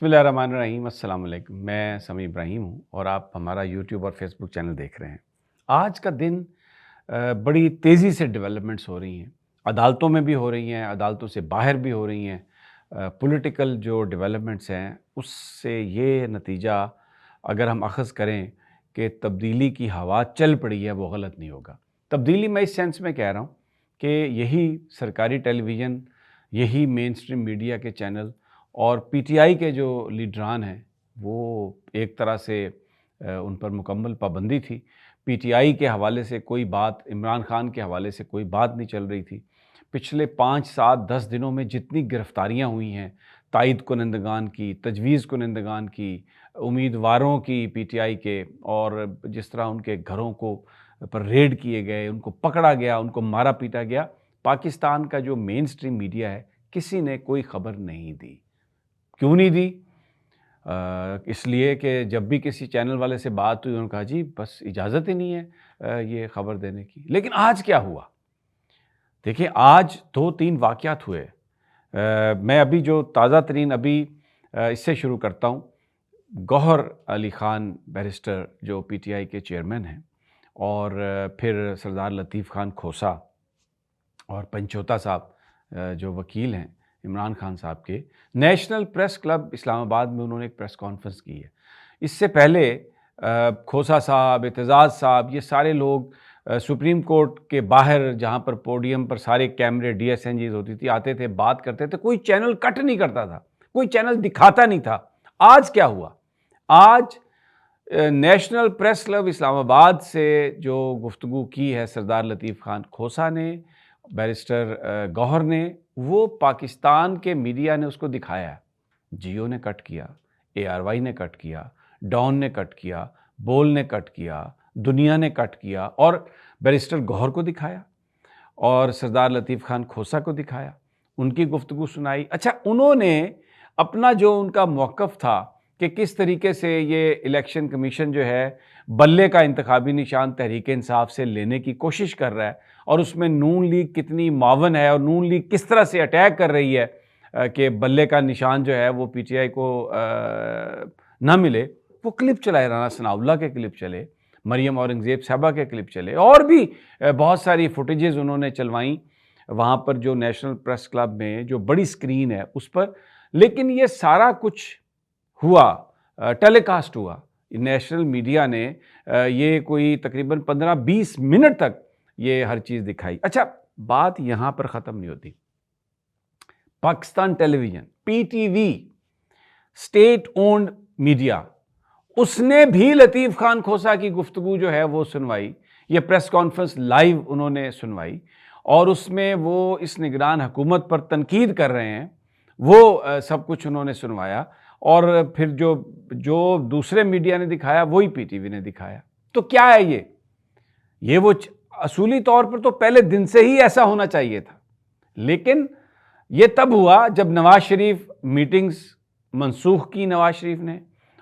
بسم اللہ الرحمن الرحیم۔ السلام علیکم، میں سمیع ابراہیم ہوں اور آپ ہمارا یوٹیوب اور فیس بک چینل دیکھ رہے ہیں۔ آج کا دن بڑی تیزی سے ڈیولپمنٹس ہو رہی ہیں، عدالتوں میں بھی ہو رہی ہیں، عدالتوں سے باہر بھی ہو رہی ہیں۔ پولیٹیکل جو ڈیولپمنٹس ہیں اس سے یہ نتیجہ اگر ہم اخذ کریں کہ تبدیلی کی ہوا چل پڑی ہے، وہ غلط نہیں ہوگا۔ تبدیلی میں اس سینس میں کہہ رہا ہوں کہ یہی سرکاری ٹیلی ویژن، یہی مین سٹریم میڈیا کے چینل اور پی ٹی آئی کے جو لیڈران ہیں وہ ایک طرح سے ان پر مکمل پابندی تھی۔ پی ٹی آئی کے حوالے سے کوئی بات، عمران خان کے حوالے سے کوئی بات نہیں چل رہی تھی۔ پچھلے 5 7 10 دنوں میں جتنی گرفتاریاں ہوئی ہیں، تائید کنندگان کی، تجویز کنندگان کی، امیدواروں کی پی ٹی آئی کے، اور جس طرح ان کے گھروں کو پر ریڈ کیے گئے، ان کو پکڑا گیا، ان کو مارا پیٹا گیا، پاکستان کا جو مین سٹریم میڈیا ہے کسی نے کوئی خبر نہیں دی۔ کیوں نہیں دی؟ اس لیے کہ جب بھی کسی چینل والے سے بات ہوئی انہوں نے کہا جی بس اجازت ہی نہیں ہے یہ خبر دینے کی۔ لیکن آج کیا ہوا؟ دیکھیں، آج 2 3 واقعات ہوئے۔ میں ابھی جو تازہ ترین اس سے شروع کرتا ہوں۔ گوہر علی خان بیرسٹر جو پی ٹی آئی کے چیئرمین ہیں، اور پھر سردار لطیف خان کھوسا اور پنچوتا صاحب جو وکیل ہیں عمران خان صاحب کے، نیشنل پریس کلب اسلام آباد میں انہوں نے ایک پریس کانفرنس کی ہے۔ اس سے پہلے کھوسا صاحب، اعتزاز صاحب، یہ سارے لوگ سپریم کورٹ کے باہر جہاں پر پوڈیم پر سارے کیمرے، ڈی ایس این جیز ہوتی تھی، آتے تھے، بات کرتے تھے، کوئی چینل کٹ نہیں کرتا تھا، کوئی چینل دکھاتا نہیں تھا۔ آج کیا ہوا؟ آج نیشنل پریس کلب اسلام آباد سے جو گفتگو کی ہے سردار لطیف خان کھوسا نے، بیرسٹر گوہر نے، وہ پاکستان کے میڈیا نے اس کو دکھایا ہے۔ جیو نے کٹ کیا، اے آر وائی نے کٹ کیا، ڈان نے کٹ کیا، بول نے کٹ کیا، دنیا نے کٹ کیا، اور بیرسٹر گوہر کو دکھایا اور سردار لطیف خان کھوسا کو دکھایا، ان کی گفتگو سنائی۔ اچھا، انہوں نے اپنا جو ان کا موقف تھا کہ کس طریقے سے یہ الیکشن کمیشن جو ہے بلے کا انتخابی نشان تحریک انصاف سے لینے کی کوشش کر رہا ہے، اور اس میں نون لیگ کتنی معاون ہے، اور نون لیگ کس طرح سے اٹیک کر رہی ہے کہ بلے کا نشان جو ہے وہ پی ٹی آئی کو نہ ملے، وہ کلپ چلائے، رانا ثناء اللہ کے کلپ چلے، مریم اورنگزیب صاحبہ کے کلپ چلے، اور بھی بہت ساری فوٹیجز انہوں نے چلوائیں وہاں پر جو نیشنل پریس کلب میں جو بڑی سکرین ہے اس پر۔ لیکن یہ سارا کچھ ہوا، ٹیلی کاسٹ ہوا، نیشنل میڈیا نے یہ کوئی تقریباً 15 20 منٹ تک یہ ہر چیز دکھائی۔ اچھا، بات یہاں پر ختم نہیں ہوتی۔ Pakistan television, P T V, state owned media, اس نے بھی لطیف خان کھوسا کی گفتگو جو ہے وہ سنوائی، یہ پریس کانفرنس لائیو انہوں نے سنوائی، اور اس میں وہ اس نگران حکومت پر تنقید کر رہے ہیں، وہ سب کچھ انہوں نے سنوایا، اور پھر جو دوسرے میڈیا نے دکھایا وہی پی ٹی وی نے دکھایا۔ تو کیا ہے یہ وہ اصولی طور پر تو پہلے دن سے ہی ایسا ہونا چاہیے تھا، لیکن یہ تب ہوا جب نواز شریف میٹنگز منسوخ کی، نواز شریف نے،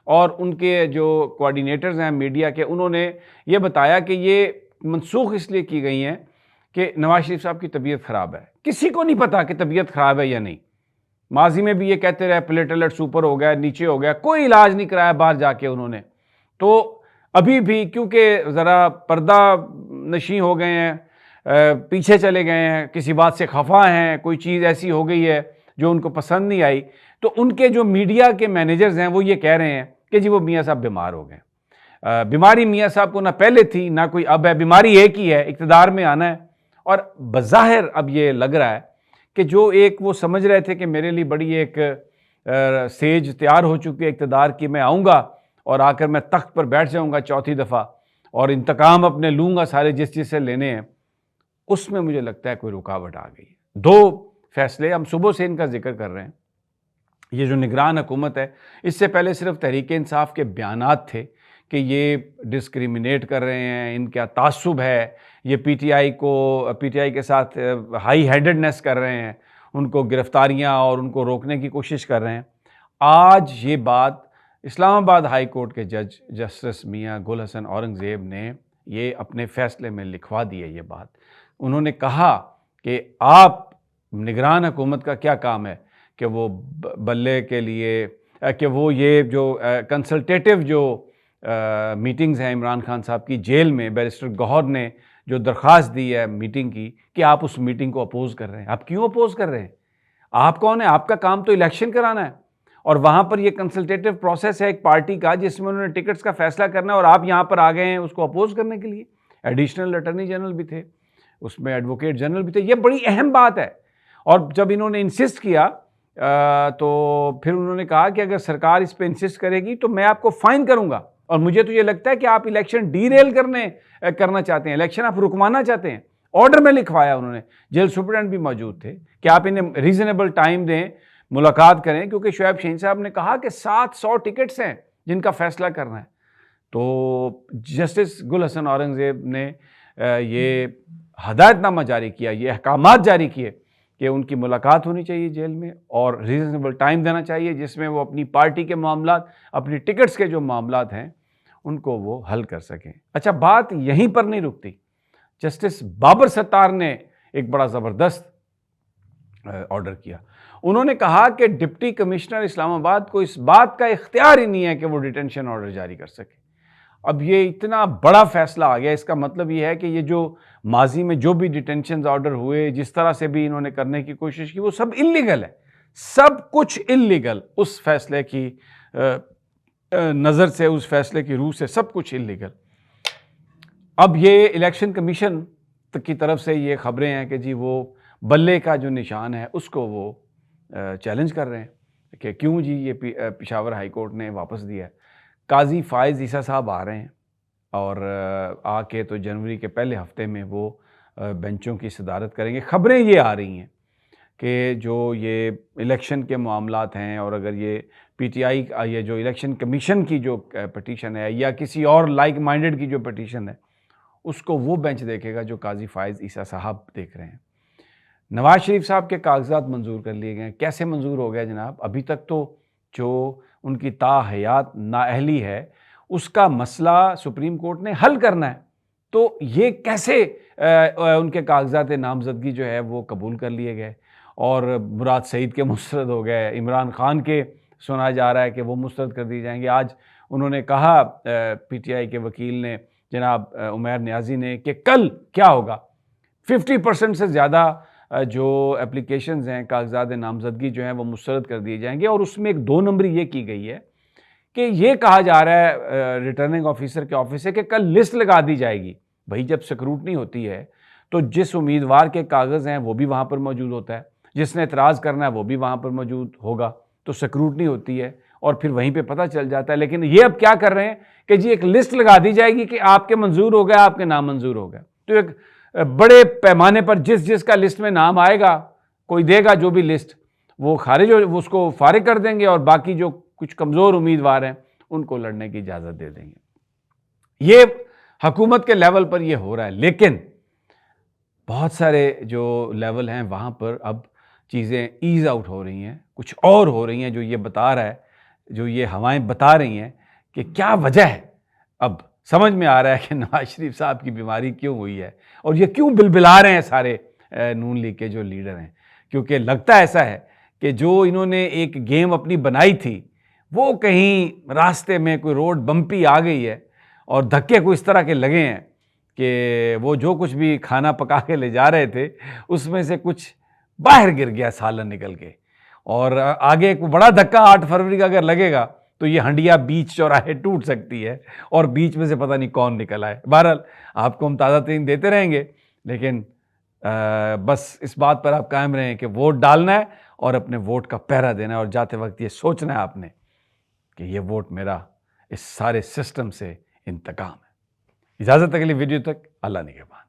اور ان کے جو کوارڈینیٹرز ہیں میڈیا کے، انہوں نے یہ بتایا کہ یہ منسوخ اس لیے کی گئی ہیں کہ نواز شریف صاحب کی طبیعت خراب ہے۔ کسی کو نہیں پتا کہ طبیعت خراب ہے یا نہیں۔ ماضی میں بھی یہ کہتے رہے پلیٹلیٹ سپر ہو گیا، نیچے ہو گیا، کوئی علاج نہیں کرایا باہر جا کے انہوں نے۔ تو ابھی بھی کیونکہ ذرا پردہ نشیں ہو گئے ہیں، پیچھے چلے گئے ہیں، کسی بات سے خفا ہیں، کوئی چیز ایسی ہو گئی ہے جو ان کو پسند نہیں آئی، تو ان کے جو میڈیا کے مینیجرز ہیں وہ یہ کہہ رہے ہیں کہ جی وہ میاں صاحب بیمار ہو گئے۔ بیماری میاں صاحب کو نہ پہلے تھی نہ کوئی اب ہے، بیماری ایک ہی ہے، اقتدار میں آنا ہے۔ اور بظاہر اب یہ لگ رہا ہے کہ جو ایک وہ سمجھ رہے تھے کہ میرے لیے بڑی ایک سیج تیار ہو چکی ہے اقتدار کی، میں آؤں گا اور آ کر میں تخت پر بیٹھ جاؤں گا 4تھی دفعہ، اور انتقام اپنے لوں گا سارے جس چیز سے لینے ہیں، اس میں مجھے لگتا ہے کوئی رکاوٹ آ گئی۔ 2 فیصلے ہم صبح سے ان کا ذکر کر رہے ہیں۔ یہ جو نگران حکومت ہے، اس سے پہلے صرف تحریک انصاف کے بیانات تھے کہ یہ ڈسکریمنیٹ کر رہے ہیں، ان کا تعصب ہے، یہ پی ٹی آئی کے ساتھ ہائی ہینڈڈنس کر رہے ہیں، ان کو گرفتاریاں اور ان کو روکنے کی کوشش کر رہے ہیں۔ آج یہ بات اسلام آباد ہائی کورٹ کے جج جسٹس میاں گل حسن اورنگزیب نے یہ اپنے فیصلے میں لکھوا دی ہے۔ یہ بات انہوں نے کہا کہ آپ نگران حکومت کا کیا کام ہے کہ وہ بلے کے لیے کہ وہ یہ جو کنسلٹیٹیو جو میٹنگز ہیں عمران خان صاحب کی جیل میں، بیرسٹر گوہر نے جو درخواست دی ہے میٹنگ کی کہ آپ اس میٹنگ کو اپوز کر رہے ہیں. آپ کیوں اپوز کر رہے ہیں؟ آپ کون ہیں؟ آپ کا کام تو الیکشن کرانا ہے، اور وہاں پر یہ کنسلٹیٹیو پروسیس ہے ایک پارٹی کا جس میں انہوں نے ٹکٹس کا فیصلہ کرنا ہے، اور آپ یہاں پر آ گئے ہیں اس کو اپوز کرنے کے لیے. ایڈیشنل اٹارنی جنرل بھی تھے اس میں، ایڈوکیٹ جنرل بھی تھے. یہ بڑی اہم بات ہے. اور جب انہوں نے انسسٹ کیا تو پھر انہوں نے کہا کہ اگر سرکار اس پہ انسسٹ کرے گی تو میں آپ کو فائن کروں گا، اور مجھے تو یہ لگتا ہے کہ آپ الیکشن ڈی ریل کرنا چاہتے ہیں، الیکشن آپ رکوانا چاہتے ہیں. آرڈر میں لکھوایا انہوں نے، جیل سپرڈنٹ بھی موجود تھے، کہ آپ انہیں ریزنیبل ٹائم دیں، ملاقات کریں، کیونکہ شعیب شاہین صاحب نے کہا کہ 700 ٹکٹس ہیں جن کا فیصلہ کرنا ہے. تو جسٹس گل حسن اورنگزیب نے یہ ہدایت نامہ جاری کیا، یہ احکامات جاری کیے کہ ان کی ملاقات ہونی چاہیے جیل میں، اور ریزنیبل ٹائم دینا چاہیے جس میں وہ اپنی پارٹی کے معاملات، اپنی ٹکٹس کے جو معاملات ہیں ان کو وہ حل کر سکیں. اچھا، بات یہیں پر نہیں رکتی. جسٹس بابر ستار نے ایک بڑا زبردست آرڈر کیا. انہوں نے کہا کہ ڈپٹی کمشنر اسلام آباد کو اس بات کا اختیار ہی نہیں ہے کہ وہ ڈیٹینشن آرڈر جاری کر سکے. اب یہ اتنا بڑا فیصلہ آ گیا. اس کا مطلب یہ ہے کہ یہ جو ماضی میں جو بھی ڈیٹینشنز آرڈر ہوئے، جس طرح سے بھی انہوں نے کرنے کی کوشش کی، وہ سب انلیگل ہے. سب کچھ انلیگل، اس فیصلے کی نظر سے، اس فیصلے کی روح سے سب کچھ انلیگل. اب یہ الیکشن کمیشن کی طرف سے یہ خبریں ہیں کہ جی وہ بلے کا جو نشان ہے اس کو وہ چیلنج کر رہے ہیں کہ کیوں جی یہ پشاور ہائی کورٹ نے واپس دیا ہے. قاضی فائز عیسیٰ صاحب آ رہے ہیں، اور آ کے تو جنوری کے پہلے ہفتے میں وہ بینچوں کی صدارت کریں گے. خبریں یہ آ رہی ہیں کہ جو یہ الیکشن کے معاملات ہیں، اور اگر یہ پی ٹی آئی یہ جو الیکشن کمیشن کی جو پٹیشن ہے یا کسی اور لائک مائنڈڈ کی جو پٹیشن ہے، اس کو وہ بینچ دیکھے گا جو قاضی فائز عیسیٰ صاحب دیکھ رہے ہیں. نواز شریف صاحب کے کاغذات منظور کر لیے گئے. کیسے منظور ہو گیا جناب؟ ابھی تک تو جو ان کی تاحیات نااہلی ہے اس کا مسئلہ سپریم کورٹ نے حل کرنا ہے. تو یہ کیسے ان کے کاغذات نامزدگی جو ہے وہ قبول کر لیے گئے، اور مراد سعید کے مسترد ہو گئے، عمران خان کے سنا جا رہا ہے کہ وہ مسترد کر دی جائیں گے. آج انہوں نے کہا پی ٹی آئی کے وکیل نے، جناب عمیر نیازی نے، کہ کل کیا ہوگا، 50% سے زیادہ جو اپلیکیشنز ہیں، کاغذات نامزدگی جو ہیں وہ مسترد کر دیے جائیں گے. اور اس میں ایک 2 نمبری یہ کی گئی ہے کہ یہ کہا جا رہا ہے ریٹرننگ آفیسر کے آفس سے کہ کل لسٹ لگا دی جائے گی. بھائی جب سکروٹنی ہوتی ہے تو جس امیدوار کے کاغذ ہیں وہ بھی وہاں پر موجود ہوتا ہے، جس نے اعتراض کرنا ہے وہ بھی وہاں پر موجود ہوگا، تو سکروٹنی ہوتی ہے اور پھر وہیں پہ پتہ چل جاتا ہے. لیکن یہ اب کیا کر رہے ہیں کہ جی ایک لسٹ لگا دی جائے گی کہ آپ کے منظور ہو گیا، آپ کے نامنظور ہو گیا. تو ایک بڑے پیمانے پر جس کا لسٹ میں نام آئے گا، کوئی دے گا جو بھی لسٹ، وہ خارج ہو، اس کو فارغ کر دیں گے، اور باقی جو کچھ کمزور امیدوار ہیں ان کو لڑنے کی اجازت دے دیں گے. یہ حکومت کے لیول پر یہ ہو رہا ہے. لیکن بہت سارے جو لیول ہیں وہاں پر اب چیزیں ایز آؤٹ ہو رہی ہیں، کچھ اور ہو رہی ہیں جو یہ بتا رہا ہے، جو یہ ہوائیں بتا رہی ہیں کہ کیا وجہ ہے. اب سمجھ میں آ رہا ہے کہ نواز شریف صاحب کی بیماری کیوں ہوئی ہے، اور یہ کیوں بلبلا رہے ہیں سارے نون لیگ کے جو لیڈر ہیں. کیونکہ لگتا ایسا ہے کہ جو انہوں نے ایک گیم اپنی بنائی تھی، وہ کہیں راستے میں کوئی روڈ بمپی آ گئی ہے، اور دھکے کو اس طرح کے لگے ہیں کہ وہ جو کچھ بھی کھانا پکا کے لے جا رہے تھے اس میں سے کچھ باہر گر گیا سالن نکل کے. اور آگے کوئی بڑا دھکا 8 فروری کا اگر لگے گا تو یہ ہنڈیا بیچ چوراہے ٹوٹ سکتی ہے، اور بیچ میں سے پتہ نہیں کون نکل آئے. بہرحال آپ کو ہم تازہ ترین دیتے رہیں گے، لیکن بس اس بات پر آپ قائم رہیں کہ ووٹ ڈالنا ہے اور اپنے ووٹ کا پہرا دینا ہے، اور جاتے وقت یہ سوچنا ہے آپ نے کہ یہ ووٹ میرا اس سارے سسٹم سے انتقام ہے. اجازت اگلی ویڈیو تک. اللہ نگہبان.